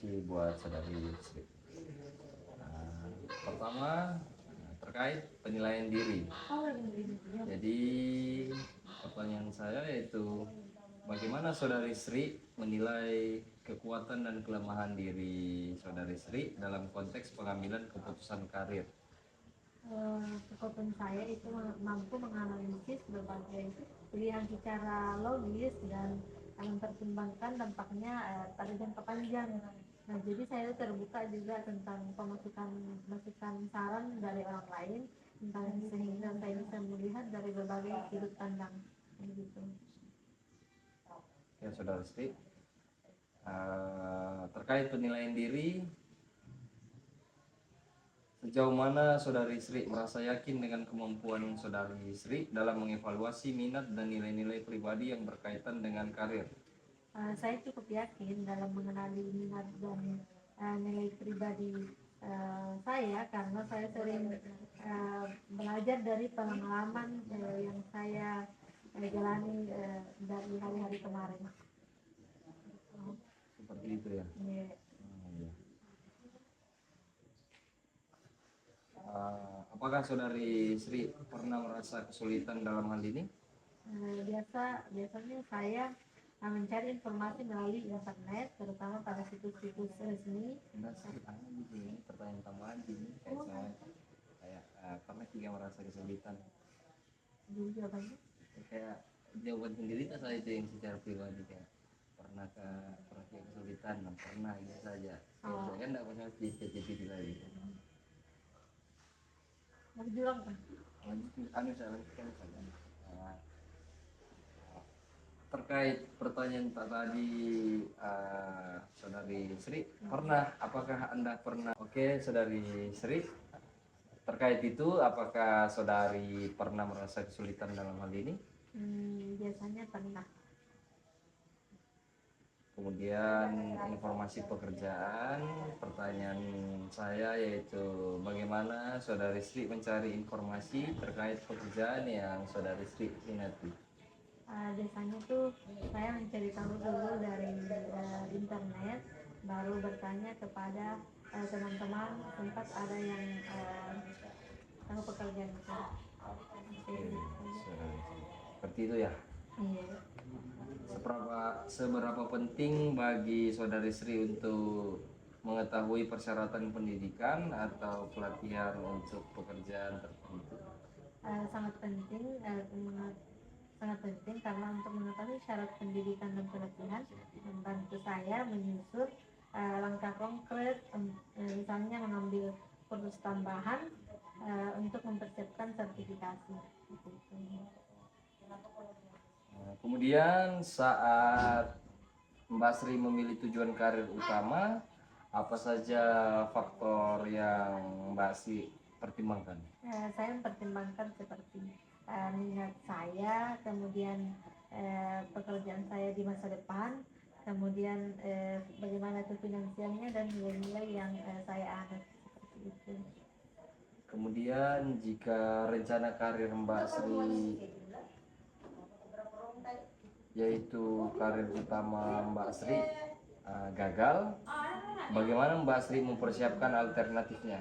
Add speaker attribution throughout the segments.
Speaker 1: kasih buat saudari Sri. Pertama terkait penilaian diri. Jadi pertanyaan saya yaitu bagaimana saudari Sri menilai kekuatan dan kelemahan diri saudari Sri dalam konteks pengambilan keputusan karir?
Speaker 2: Kekuatan saya itu mampu menganalisis berbagai pilihan secara logis dan mempertimbangkan dampaknya pada jangka panjang. Nah, jadi saya terbuka juga tentang masukan saran dari orang lain sehingga saya bisa melihat dari berbagai sudut pandang. Begitu.
Speaker 1: Ya, saudara Sri, terkait penilaian diri, sejauh mana saudari Sri merasa yakin dengan kemampuan saudari Sri dalam mengevaluasi minat dan nilai-nilai pribadi yang berkaitan dengan karir?
Speaker 2: Saya cukup yakin dalam mengenali minat dan nilai pribadi saya karena saya sering belajar dari pengalaman yang saya jalani dari hari-hari kemarin.
Speaker 1: Seperti itu ya.
Speaker 2: Ya.
Speaker 1: Iya. Apakah saudari Sri pernah merasa kesulitan dalam hal ini?
Speaker 2: Biasanya saya mencari informasi melalui internet, terutama pada situs-situs resmi.
Speaker 1: Ini pertanyaan tambahan ini kayak pernah juga merasa kesulitan.
Speaker 2: Jadi jawabannya
Speaker 1: Kayak jawaban sendiri tak saya itu yang secara pribadi kayak pernah kesulitan, pernah gitu saja. Saya kan tidak pernah di lagi.
Speaker 2: berjuang kan?
Speaker 1: Saya lanjutkan saja. Terkait pertanyaan tadi, saudari Sri, apakah Anda pernah? Oke, saudari Sri, terkait itu apakah saudari pernah merasa kesulitan dalam hal ini?
Speaker 2: Biasanya pernah.
Speaker 1: Kemudian informasi pekerjaan, pertanyaan saya yaitu bagaimana saudari Sri mencari informasi terkait pekerjaan yang saudari Sri minati?
Speaker 2: Biasanya tuh saya mencari tahu dulu dari internet, baru bertanya kepada teman-teman, sempat ada yang tahu pekerjaan itu.
Speaker 1: Seperti itu ya.
Speaker 2: Iya.
Speaker 1: Seberapa penting bagi saudari Sri untuk mengetahui persyaratan pendidikan atau pelatihan untuk pekerjaan tertentu?
Speaker 2: Sangat penting, sangat penting karena untuk mengetahui syarat pendidikan dan pelatihan membantu saya menyusun langkah konkret, misalnya mengambil kursus tambahan untuk mempersiapkan sertifikasi.
Speaker 1: Kemudian saat Mbak Sri memilih tujuan karir utama, apa saja faktor yang Mbak Sri pertimbangkan?
Speaker 2: Saya mempertimbangkan seperti minat saya, kemudian pekerjaan saya di masa depan, kemudian bagaimana itu finansialnya dan nilai-nilai yang saya anut seperti itu.
Speaker 1: Kemudian jika rencana karir Mbak Sri yaitu karir utama Mbak Sri gagal, bagaimana Mbak Sri mempersiapkan alternatifnya?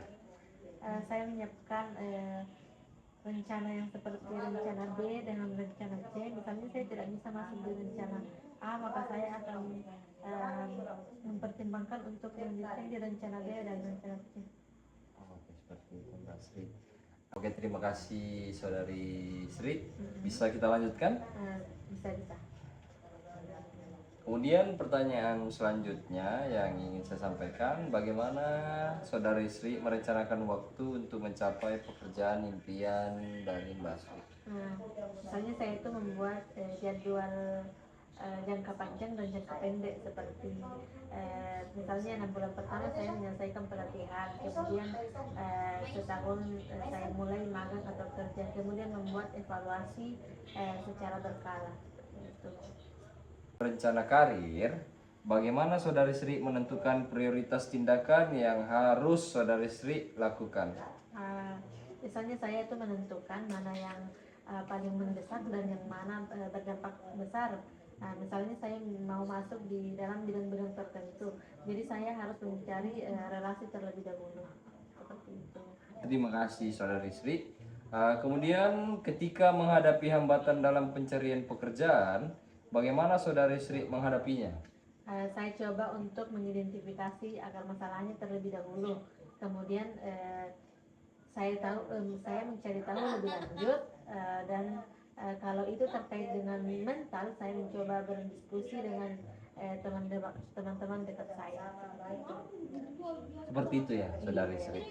Speaker 2: Saya menyiapkan rencana yang seperti rencana B dengan rencana C. Misalnya saya tidak bisa masuk di rencana A, maka saya akan mempertimbangkan untuk melanjutkan di rencana B dan rencana C.
Speaker 1: Oke, seperti itu Mbak Sri. Oke, terima kasih saudari Sri. Bisa kita lanjutkan?
Speaker 2: Bisa.
Speaker 1: Kemudian pertanyaan selanjutnya yang ingin saya sampaikan, bagaimana saudari Sri merencanakan waktu untuk mencapai pekerjaan impian dari Mbak Sri?
Speaker 2: Misalnya saya itu membuat jadwal jangka panjang dan jangka pendek seperti misalnya 6 bulan pertama saya menyelesaikan pelatihan, kemudian setahun saya mulai magang atau kerja, kemudian membuat evaluasi secara berkala. Gitu.
Speaker 1: Rencana karir, bagaimana saudari Sri menentukan prioritas tindakan yang harus saudari Sri lakukan?
Speaker 2: Misalnya saya itu menentukan mana yang paling mendesak dan yang mana berdampak besar Nah, misalnya saya mau masuk di dalam bidang-bidang tertentu, jadi saya harus mencari relasi terlebih dahulu. Seperti itu.
Speaker 1: Terima kasih Saudari Sri. Kemudian ketika menghadapi hambatan dalam pencarian pekerjaan, bagaimana Saudari Sri menghadapinya?
Speaker 2: Saya coba untuk mengidentifikasi akar masalahnya terlebih dahulu. Kemudian saya mencari tahu lebih lanjut, dan kalau itu terkait dengan mental, saya mencoba berdiskusi dengan teman-teman dekat saya.
Speaker 1: Seperti itu ya, Saudari Sri.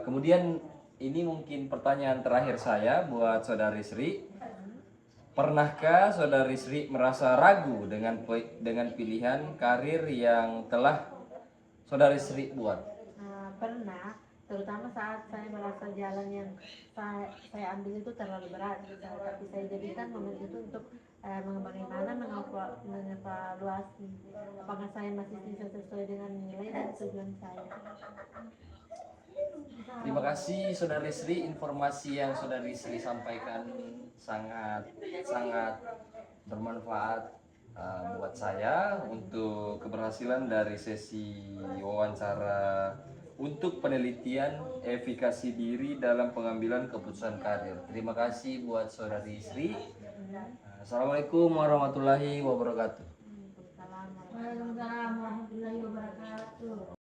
Speaker 1: Kemudian ini mungkin pertanyaan terakhir saya buat Saudari Sri. Pernahkah Saudari Sri merasa ragu dengan pilihan karir yang telah Saudari Sri buat?
Speaker 2: Pernah, terutama saat saya merasa jalan yang saya ambil itu terlalu berat, tapi saya jadikan momen itu untuk bagaimana mengevaluasi apakah saya masih bisa sesuai dengan nilai dan tujuan saya.
Speaker 1: Terima kasih Saudari Sri, informasi yang Saudari Sri sampaikan sangat sangat bermanfaat buat saya untuk keberhasilan dari sesi wawancara untuk penelitian efikasi diri dalam pengambilan keputusan karir. Terima kasih buat Saudari Sri. Assalamualaikum warahmatullahi wabarakatuh.
Speaker 2: Waalaikumsalam warahmatullahi wabarakatuh.